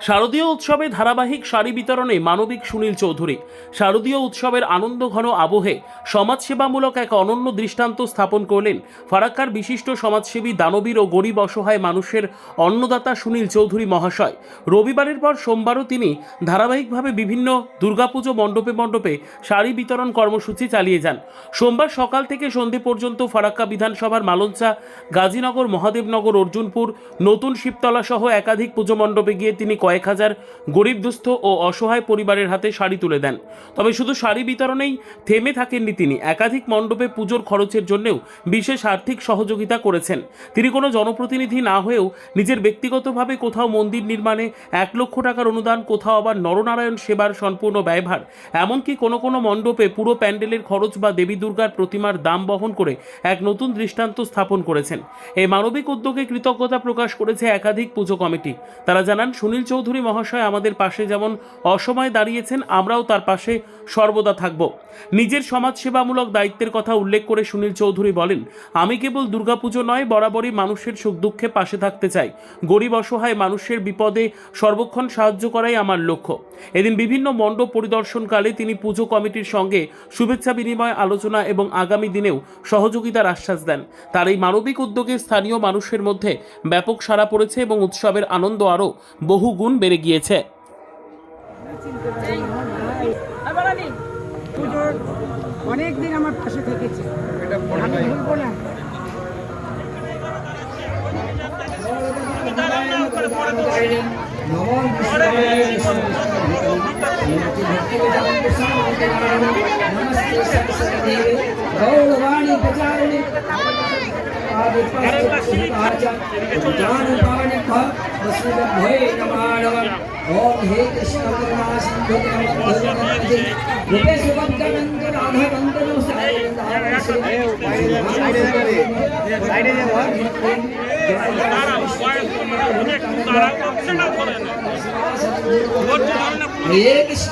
শারদীয় উৎসবে ধারাবাহিক শাড়ি বিতরণে মানবিক সুনীল চৌধুরী। শারদীয় উৎসবের আনন্দঘন আবহে সমাজসেবামূলক এক অনন্য দৃষ্টান্ত স্থাপন করলেন ফারাক্কার বিশিষ্ট সমাজসেবী, দানবীর ও গরিব অসহায় মানুষের অন্নদাতা সুনীল চৌধুরী মহাশয়। রবিবারের পর সোমবারও তিনি ধারাবাহিকভাবে বিভিন্ন দুর্গাপুজো মণ্ডপে মণ্ডপে শাড়ি বিতরণ কর্মসূচি চালিয়ে যান। সোমবার সকাল থেকে সন্ধে পর্যন্ত ফারাক্কা বিধানসভার মালঞ্চা, গাজীনগর, মহাদেবনগর, অর্জুনপুর, নতুন শিবতলা সহ একাধিক পুজো মণ্ডপে গিয়ে তিনি কয়েক হাজার গরিব দুস্থ ও অসহায় পরিবারের হাতে শাড়ি তুলে দেন। তবে শুধু শাড়ি বিতরণেই থেমে থাকেননি তিনি, একাধিক মণ্ডপে পুজোর খরচের জন্যও বিশেষ আর্থিক সহযোগিতা করেছেন। তিনি কোনো জনপ্রতিনিধি না হয়েও নিজের ব্যক্তিগতভাবে কোথাও মন্দির নির্মাণে 1 লক্ষ টাকার অনুদান, কোথাও আবার নরনারায়ণ সেবার সম্পূর্ণ ব্যয়ভার, এমনকি কোনো কোনো মণ্ডপে পুরো প্যান্ডেলের খরচ বা দেবী দুর্গার প্রতিমার দাম বহন করে এক নতুন দৃষ্টান্ত স্থাপন করেছেন। এই মানবিক উদ্যোগে কৃতজ্ঞতা প্রকাশ করেছে একাধিক পুজো কমিটি। তারা জানান, সুনীল চৌধুরী মহাশয় আমাদের পাশে যেমন অসময়ে দাঁড়িয়েছেন, আমরাও তার পাশে সর্বদা থাকব। নিজের সমাজসেবামূলক দায়িত্বের কথা উল্লেখ করে সুনীল চৌধুরী বলেন, আমি কেবল দুর্গাপুজো নয়, বরাবরই মানুষের সুখ দুঃখে পাশে থাকতে চাই। গরিব অসহায় মানুষের বিপদে সর্বক্ষণ সাহায্য করাই আমার লক্ষ্য। এদিন বিভিন্ন মণ্ডপ পরিদর্শনকালে তিনি পুজো কমিটির সঙ্গে শুভেচ্ছা বিনিময়, আলোচনা এবং আগামী দিনেও সহযোগিতার আশ্বাস দেন। তার এই মানবিক উদ্যোগে স্থানীয় মানুষের মধ্যে ব্যাপক সাড়া পড়েছে এবং উৎসবের আনন্দ আরও বহু গুণ বেড়ে গিয়েছে। অনেকদিন আমার পাশে থেকেছে, আমি ভুলবো না। ओम हे कृष्ण करुणा सिंधु रूपे सुभद्रानंद राधाकांत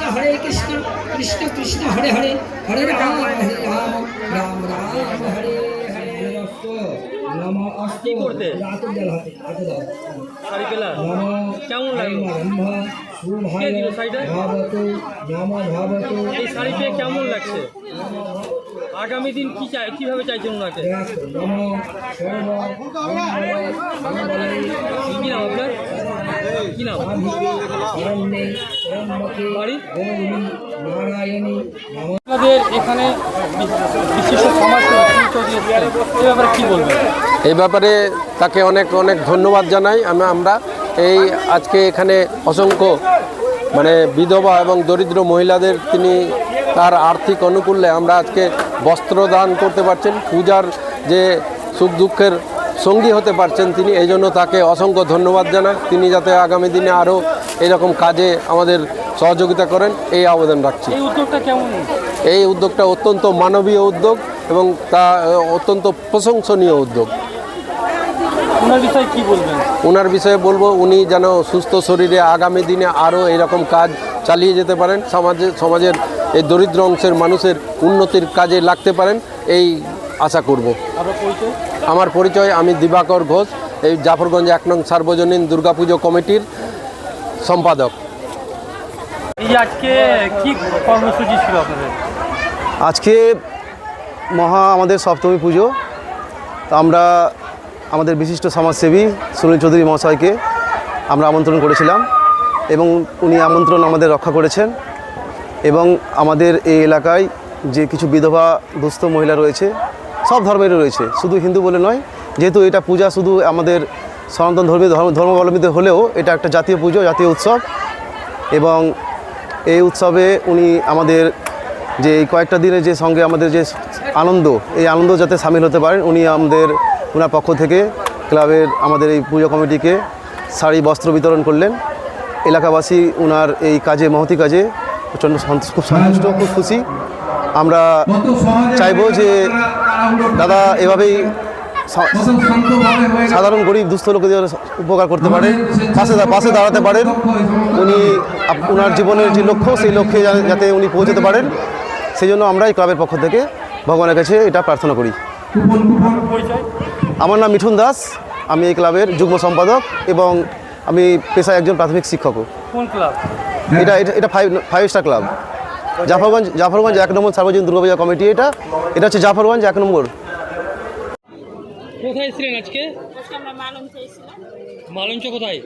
हरे कृष्ण कृष्ण कृष्ण हरे हरे हरे राम राम राम हरे কি করতে কেমন লাগলো? কে দিল শাড়িটা? এই শাড়ি পেয়ে কেমন লাগছে? আগামী দিন কি চাই, কিভাবে চাইছেন ওনাকে? কি নাম আপনার? কি নাম? বাড়ি? আমাদের এখানে বিশিষ্ট সমাজসেবী ব্যাপারে কি বলবেন? এই ব্যাপারে তাকে অনেক অনেক ধন্যবাদ জানাই। আমরা এই আজকে এখানে অসংখ্য বিধবা এবং দরিদ্র মহিলাদের তিনি তার আর্থিক অনুকূল্যে আমরা আজকে বস্ত্র দান করতে পারছেন, পূজার যে সুখ দুঃখের সঙ্গী হতে পারছেন তিনি, এই জন্য তাকে অসংখ্য ধন্যবাদ জানাই। তিনি যাতে আগামী দিনে আরও এরকম কাজে আমাদের সহযোগিতা করেন এই আবেদন রাখছি। এই উদ্যোগটা কেমন? এই উদ্যোগটা অত্যন্ত মানবীয় উদ্যোগ এবং তা অত্যন্ত প্রশংসনীয় উদ্যোগ। ওনার বিষয়ে কি বলবেন? ওনার বিষয়ে বলবো, উনি যেন সুস্থ শরীরে আগামী দিনে আরও এরকম কাজ চালিয়ে যেতে পারেন, সমাজের এই দরিদ্র অংশের মানুষের উন্নতির কাজে লাগতে পারেন, এই আশা করব। আমার পরিচয়, আমি দিবাকর ঘোষ, এই জাফরগঞ্জ 1 নং সার্বজনীন দুর্গাপুজো কমিটির সম্পাদক। এই আজকে কি কর্মসূচি ছিল আপনাদের? আজকে আমাদের সপ্তমী পুজো। তো আমরা আমাদের বিশিষ্ট সমাজসেবী সুনীল চৌধুরী মহাশয়কে আমরা আমন্ত্রণ করেছিলাম এবং উনি আমন্ত্রণ আমাদের রক্ষা করেছেন। এবং আমাদের এই এলাকায় যে কিছু বিধবা দুস্থ মহিলা রয়েছে, সব ধর্মেরই রয়েছে, শুধু হিন্দু বলে নয়, যেহেতু এটা পূজা শুধু আমাদের সনাতন ধর্মাবলম্বীদের হলেও এটা একটা জাতীয় পুজো, জাতীয় উৎসব। এবং এই উৎসবে উনি আমাদের যে এই কয়েকটা দিনের যে সঙ্গে আমাদের যে আনন্দ, এই আনন্দ যাতে সামিল হতে পারেন, উনি ওনার পক্ষ থেকে ক্লাবের আমাদের এই পুজো কমিটিকে শাড়ি বস্ত্র বিতরণ করলেন। এলাকাবাসী ওনার এই কাজে, মহতি কাজে প্রচণ্ড খুব সন্তুষ্ট, খুব খুশি। আমরা চাইবো যে দাদা এভাবেই সাধারণ গরিব দুস্থ লোকেদের উপকার করতে পারেন, পাশে দাঁড়াতে পারেন। উনি ওনার জীবনের যে লক্ষ্য, সেই লক্ষ্যে যাতে উনি পৌঁছতে পারেন, সেই জন্য আমরা এই ক্লাবের পক্ষ থেকে ভগবানের কাছে এটা প্রার্থনা করি। আমার নাম মিঠুন দাস, আমি এই ক্লাবের যুগ্ম সম্পাদক এবং আমি পেশায় একজন প্রাথমিক শিক্ষকও। কোন ক্লাব? এটা এটা এটা 5 স্টার ক্লাব, জাফরগঞ্জ 1 নম্বর সার্বজনীন দুর্গাপূজা কমিটি। এটা হচ্ছে জাফরগঞ্জ 1 নম্বর। কোথায় এসেছিলেন আজকে? আমরা মালঞ্চ এসেছিলাম। মালঞ্চ কোথায়?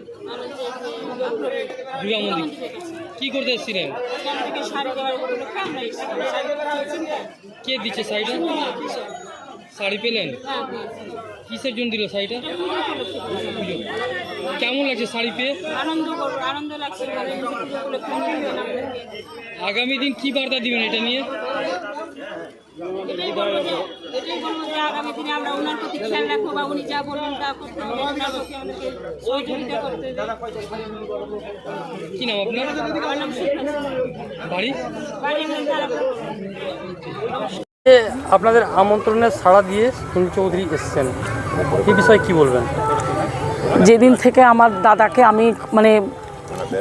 দুর্গা মন্দির। কি করতে এসেছিলেন? শাড়ি দেওয়ার উপলক্ষে আমরা কে দিচ্ছে শাড়িটা? শাড়ি পেলেন? কিসের জন্য দিল শাড়িটা? পুজো। কেমন লাগছে শাড়ি পেয়ে? আনন্দ লাগছে। আগামী দিন কি বার্তা দিবেন এটা নিয়ে? এটাই বলবো যে আগামী দিনে আমরা ওনার প্রতি খেয়াল রাখবো, বা উনি যা বলবেন তা করতে হবে, ওনার প্রতি আমাদেরকে সহযোগিতা করতে হবে। কি নাম আপনার? বাড়ি? আপনাদের আমন্ত্রণে সাড়া দিয়ে সুনীল চৌধুরী এসছেন, এই বিষয়ে কি বলবেন? যেদিন থেকে আমার দাদাকে আমি মানে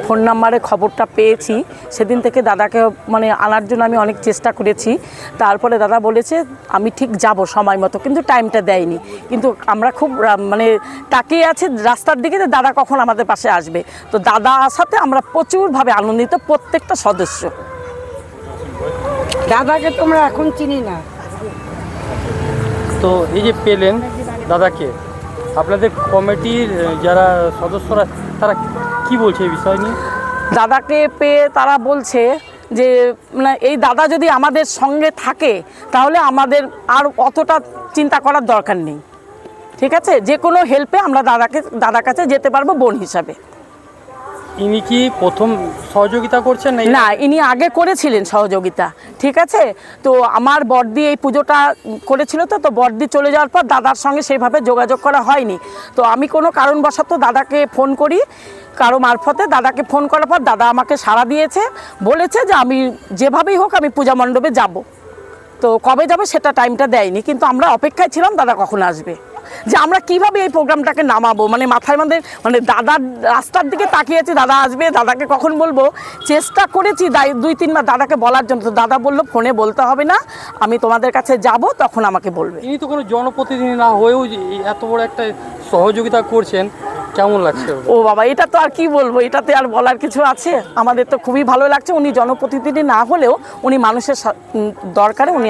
ফোন নাম্বারে খবরটা পেয়েছি, সেদিন থেকে দাদাকে মানে আনার জন্য আমি অনেক চেষ্টা করেছি। তারপরে দাদা বলেছে আমি ঠিক যাব সময় মতো, কিন্তু টাইমটা দেয়নি। কিন্তু আমরা খুব মানে তাকিয়ে আছি রাস্তার দিকে যে দাদা কখন আমাদের পাশে আসবে। তো দাদা আসাতে আমরা প্রচুরভাবে আনন্দিত, প্রত্যেকটা সদস্য। দাদাকে তোমরা এখন চিনি না। তো এই যে পেলেন দাদাকে, আপনাদের কমিটির যারা সদস্যরা তারা কি বলছে এই বিষয় নিয়ে? দাদাকে পেয়ে তারা বলছে যে মানে এই দাদা যদি আমাদের সঙ্গে থাকে তাহলে আমাদের আর অতটা চিন্তা করার দরকার নেই। ঠিক আছে, যে কোনো হেল্পে আমরা দাদার কাছে যেতে পারবো বোন হিসাবে। ইনি কি প্রথম সহযোগিতা করছেন? না, ইনি আগে করেছিলেন সহযোগিতা। ঠিক আছে, তো আমার বড়দি এই পুজোটা করেছিল, তো বড়দি চলে যাওয়ার পর দাদার সঙ্গে সেইভাবে যোগাযোগ করা হয়নি। তো আমি কোনো কারণবশত দাদাকে ফোন করি, কারো মারফতে দাদাকে ফোন করার পর দাদা আমাকে সাড়া দিয়েছে, বলেছে যে আমি যেভাবেই হোক আমি পূজা মণ্ডপে যাব। তো কবে যাবে সেটা টাইমটা দেয়নি, কিন্তু আমরা অপেক্ষায় ছিলাম দাদা কখন আসবে, যে আমরা কিভাবে এই প্রোগ্রামটাকে নামাবো। মানে মাথায় আমাদের মানে দাদার রাস্তার দিকে তাকিয়েছি, দাদা আসবে, দাদাকে কখন বলবো। চেষ্টা করেছি 2-3 বার দাদাকে বলার জন্য, তো দাদা বললো ফোনে বলতে হবে না, আমি তোমাদের কাছে যাব তখন আমাকে বলবে। ইনি তো কোনো জনপ্রতিনিধি না হয়েও যে এত বড় একটা সহযোগিতা করছেন, কেমন লাগছে? ও বাবা, এটা তো আর কি বলবো, এটাতে আর বলার কিছু আছে? আমাদের তো খুবই ভালো লাগছে। উনি জনপ্রতিনিধি না হলেও উনি মানুষের দরকারে উনি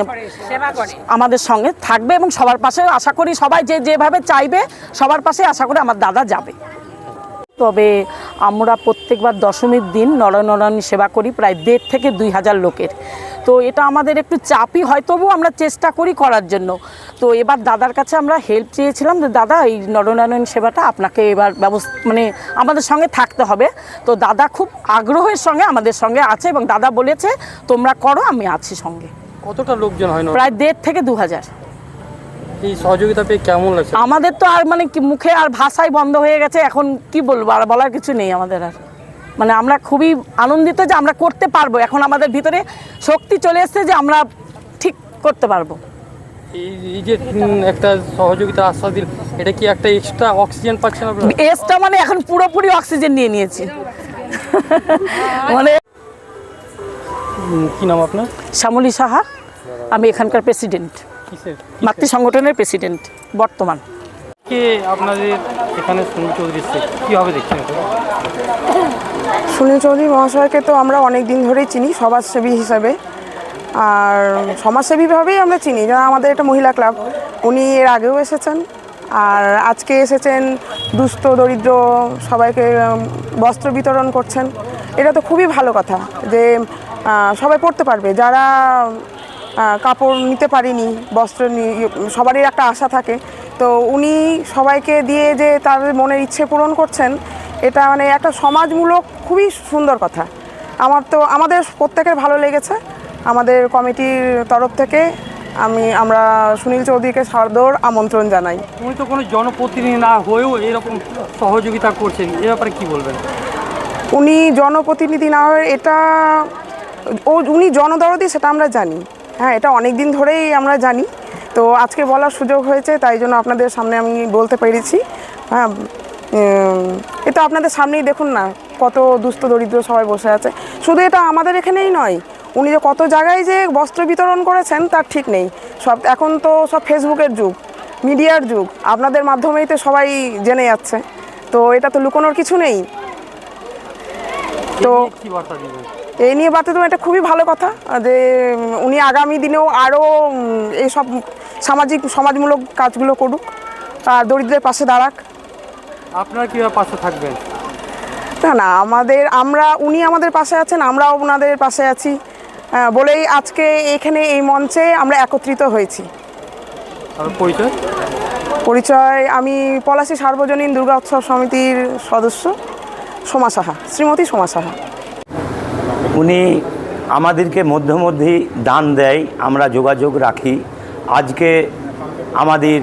সেবা করে, আমাদের সঙ্গে থাকবে এবং সবার পাশে আশা করি সবাই যেভাবে চাইবে সবার পাশে আশা করি আমার দাদা যাবে। তবে আমরা প্রত্যেকবার দশমীর দিন নরনারায়ণ সেবা করি প্রায় 1,500 থেকে 2,000 লোকের। তো এটা আমাদের একটু চাপই হয়, তবুও আমরা চেষ্টা করি করার জন্য। তো এবার দাদার কাছে আমরা হেল্প চেয়েছিলাম যে দাদা এই নরনারায়ণ সেবাটা আপনাকে এবার মানে আমাদের সঙ্গে থাকতে হবে। তো দাদা খুব আগ্রহের সঙ্গে আমাদের সঙ্গে আছে এবং দাদা বলেছে তোমরা করো, আমি আছি সঙ্গে। কতটা লোকজন হয়? প্রায় 1,500 থেকে 2,000। এই সহযোগিতা পেয়ে কেমন লাগছে? আমাদের তো আর মানে কি মুখে আর ভাষাই বন্ধ হয়ে গেছে, এখন কি বলবো, আর বলার কিছু নেই আমাদের আর। মানে আমরা খুবই আনন্দিত যে আমরা করতে পারবো, এখন আমাদের ভিতরে শক্তি চলে এসেছে যে আমরা ঠিক করতে পারবো। এই যে একটা সহযোগিতা আশ্বাস দিল, এটা কি একটা এক্সট্রা অক্সিজেন পাচ্ছেন আপনারা? এক্সট্রা মানে এখন পুরোপুরি অক্সিজেন নিয়ে নিয়েছি। মানে কি নাম আপনার? শ্যামলী সাহা, আমি এখানকার প্রেসিডেন্ট, মাতৃ সংগঠনের প্রেসিডেন্ট বর্তমান। কে আপনাদের এখানে সুনীল চৌধুরী এসছে, কীভাবে দেখছেন? সুনীল চৌধুরী মহাশয়কে তো আমরা অনেক দিন ধরেই চিনি সমাজসেবী হিসাবে, আর সমাজসেবীভাবেই আমরা চিনি। যারা আমাদের একটা মহিলা ক্লাব, উনি এর আগেও এসেছেন, আর আজকে এসেছেন দুস্থ দরিদ্র সবাইকে বস্ত্র বিতরণ করছেন। এটা তো খুবই ভালো কথা যে সবাই পড়তে পারবে, যারা কাপড় নিতে পারিনি, বস্ত্র সবারই একটা আশা থাকে। তো উনি সবাইকে দিয়ে যে তাদের মনের ইচ্ছে পূরণ করছেন, এটা মানে একটা সমাজমূলক খুবই সুন্দর কথা। আমাদের প্রত্যেকের ভালো লেগেছে। আমাদের কমিটির তরফ থেকে আমরা সুনীল চৌধুরীকে সাদর আমন্ত্রণ জানাই। উনি তো কোনো জনপ্রতিনিধি না হয়েও এরকম সহযোগিতা করছেন, এ ব্যাপারে কী বলবেন? উনি জনপ্রতিনিধি না হয়ে উনি জনদরদি, সেটা আমরা জানি। হ্যাঁ, এটা অনেক দিন ধরেই আমরা জানি। তো আজকে বলার সুযোগ হয়েছে, তাই জন্য আপনাদের সামনে আমি বলতে পেরেছি। হ্যাঁ, এটা আপনাদের সামনেই দেখুন না, কত দুস্থ দরিদ্র সবাই বসে আছে। শুধু এটা আমাদের এখানেই নয়, উনি যে কত জায়গায় যে বস্ত্র বিতরণ করেছেন তার ঠিক নেই। এখন তো সব ফেসবুকের যুগ, মিডিয়ার যুগ, আপনাদের মাধ্যমেই তো সবাই জেনে যাচ্ছে। তো এটা তো লুকোনোর কিছু নেই। তো কি বার্তা দিবেন? এই নিয়ে বার্তা তো এটা খুবই ভালো কথা যে উনি আগামী দিনেও আরও এইসব সমাজমূলক কাজগুলো করুক আর দরিদ্রের পাশে দাঁড়াক। আপনারা কীভাবে পাশে থাকবেন? না উনি আমাদের পাশে আছেন, আমরাও ওনাদের পাশে আছি বলেই আজকে এখানে এই মঞ্চে আমরা একত্রিত হয়েছি। আর পরিচয়? পরিচয়, আমি পলাশী সার্বজনীন দুর্গা উৎসব সমিতির সদস্য সোমা সাহা, শ্রীমতী সোমা সাহা। উনি আমাদেরকে মধ্যেই দান দেয়, আমরা যোগাযোগ রাখি। আজকে আমাদের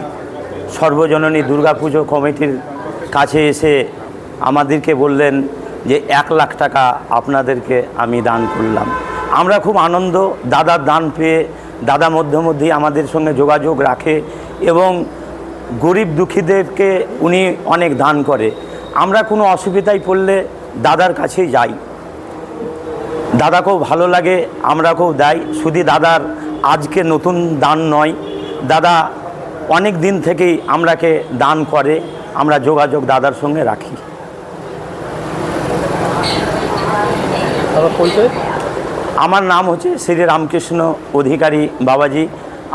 সর্বজননী দুর্গাপুজো কমিটির কাছে এসে আমাদেরকে বললেন যে 1 লাখ টাকা আপনাদেরকে আমি দান করলাম। আমরা খুব আনন্দ, দাদার দান পেয়ে। দাদা মধ্যেই আমাদের সঙ্গে যোগাযোগ রাখে এবং গরিব দুঃখীদেরকে উনি অনেক দান করে। আমরা কোনো অসুবিধায় পড়লে দাদার কাছেই যাই। দাদাকেও ভালো লাগে, আমরাকেও দেয়। শুধু দাদার আজকে নতুন দান নয়, দাদা অনেক দিন থেকেই আমরাকে দান করে। আমরা যোগাযোগ দাদার সঙ্গে রাখি। পরিচয়? আমার নাম হচ্ছে শ্রী রামকৃষ্ণ অধিকারী বাবাজি।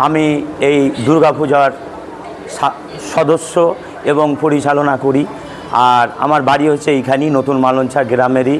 আমি এই দুর্গাপূজার সদস্য এবং পরিচালনা করি। আর আমার বাড়ি হচ্ছে এইখানেই, নতুন মালঞ্চা গ্রামেরই।